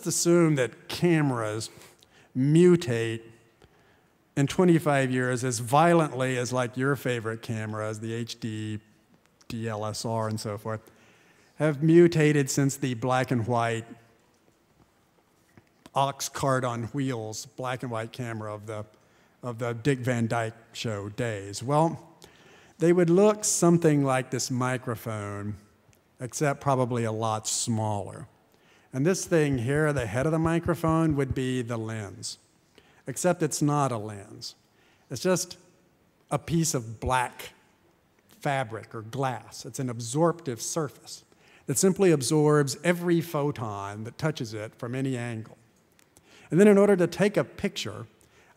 just assume that cameras mutate in 25 years as violently as like your favorite cameras, the HD, DLSR, and so forth, have mutated since the black and white ox cart on wheels black and white camera of the Dick Van Dyke Show days. Well, they would look something like this microphone, except probably a lot smaller. And this thing here, the head of the microphone, would be the lens, except it's not a lens. It's just a piece of black fabric or glass. It's an absorptive surface that simply absorbs every photon that touches it from any angle. And then in order to take a picture,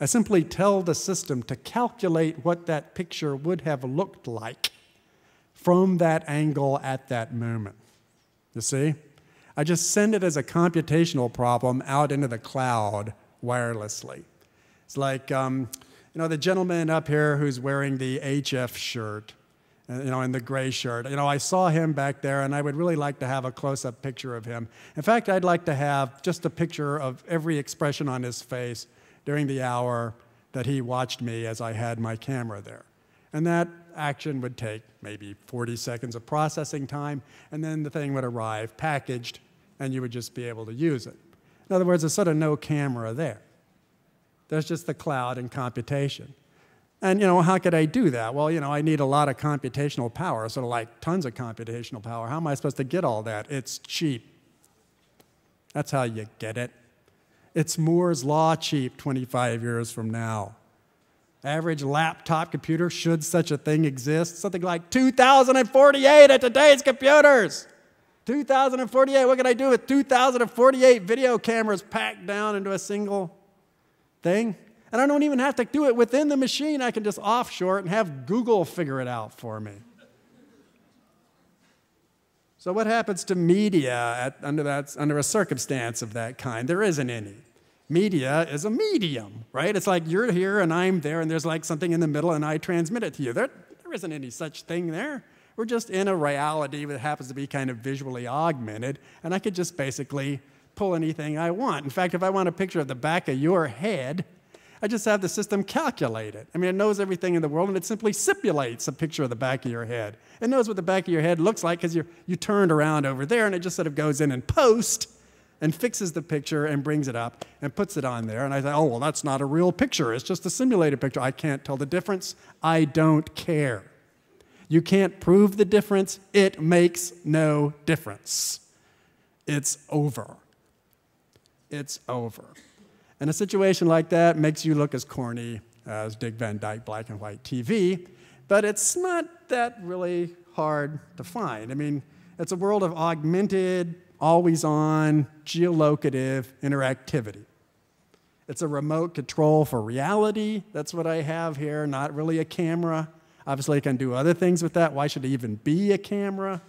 I simply tell the system to calculate what that picture would have looked like from that angle at that moment. You see? I just send it as a computational problem out into the cloud wirelessly. It's like, the gentleman up here who's wearing the HF shirt, and the gray shirt. I saw him back there, and I would really like to have a close-up picture of him. In fact, I'd like to have just a picture of every expression on his face during the hour that he watched me as I had my camera there. And that action would take maybe 40 seconds of processing time, and then the thing would arrive packaged, and you would just be able to use it. In other words, there's sort of no camera there. There's just the cloud and computation. And, how could I do that? Well, I need a lot of computational power, sort of like tons of computational power. How am I supposed to get all that? It's cheap. That's how you get it. It's Moore's Law cheap 25 years from now. Average laptop computer, should such a thing exist, something like 2,048 at today's computers. 2,048, what can I do with 2,048 video cameras packed down into a single thing? And I don't even have to do it within the machine. I can just offshore it and have Google figure it out for me. So what happens to media under a circumstance of that kind? There isn't any. Media is a medium, right? It's like you're here and I'm there, and there's like something in the middle, and I transmit it to you. There isn't any such thing there. We're just in a reality that happens to be kind of visually augmented, and I could just basically pull anything I want. In fact, if I want a picture of the back of your head, I just have the system calculate it. I mean, it knows everything in the world, and it simply simulates a picture of the back of your head. It knows what the back of your head looks like because you turned around over there, and it just sort of goes in and post and fixes the picture and brings it up and puts it on there. And I say, oh, well, that's not a real picture. It's just a simulated picture. I can't tell the difference. I don't care. You can't prove the difference. It makes no difference. It's over. It's over. And a situation like that makes you look as corny as Dick Van Dyke black and white TV, but it's not that really hard to find. I mean, it's a world of augmented, always-on, geolocative interactivity. It's a remote control for reality. That's what I have here, not really a camera. Obviously, I can do other things with that. Why should it even be a camera?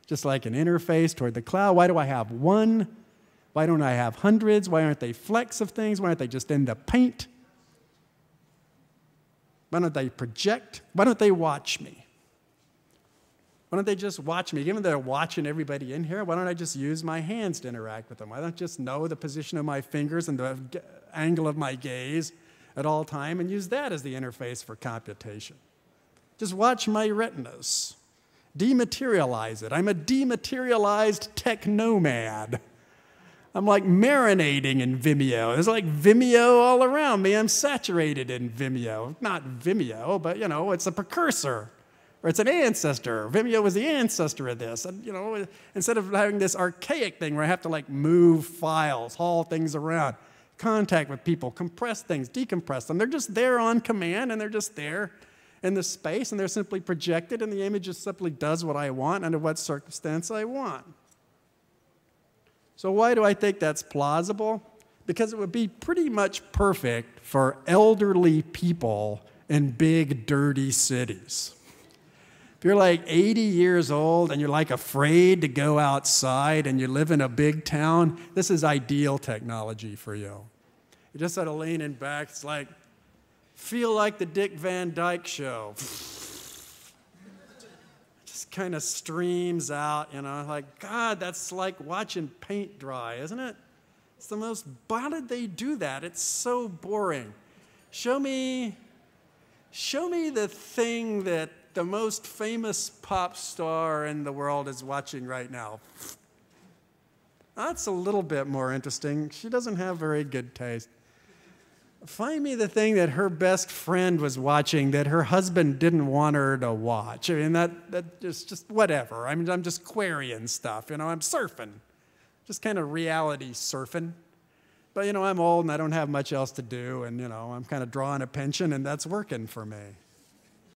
Just like an interface toward the cloud. Why do I have one? Why don't I have hundreds? Why aren't they flecks of things? Why aren't they just in the paint? Why don't they project? Why don't they watch me? Why don't they just watch me? Given they're watching everybody in here, why don't I just use my hands to interact with them? Why don't I just know the position of my fingers and the angle of my gaze at all time and use that as the interface for computation? Just watch my retinas. Dematerialize it. I'm a dematerialized technomad. I'm like marinating in Vimeo. There's like Vimeo all around me. I'm saturated in Vimeo. Not Vimeo, but, it's a precursor. Or it's an ancestor. Vimeo was the ancestor of this. And, instead of having this archaic thing where I have to, move files, haul things around, contact with people, compress things, decompress them, they're just there on command, and they're just there in the space, and they're simply projected, and the image just simply does what I want under what circumstance I want. So why do I think that's plausible? Because it would be pretty much perfect for elderly people in big, dirty cities. If you're like 80 years old and you're afraid to go outside and you live in a big town, this is ideal technology for you. You're just sort of leaning back. It's like, feel like the Dick Van Dyke Show. Just kind of streams out, God, that's like watching paint dry, isn't it? It's the most, why did they do that? It's so boring. Show me the thing that the most famous pop star in the world is watching right now. That's a little bit more interesting. She doesn't have very good taste. Find me the thing that her best friend was watching that her husband didn't want her to watch. I mean, that is just whatever. I mean, I'm just querying stuff, I'm surfing. Just kind of reality surfing. But, I'm old and I don't have much else to do, and, I'm kind of drawing a pension, and that's working for me.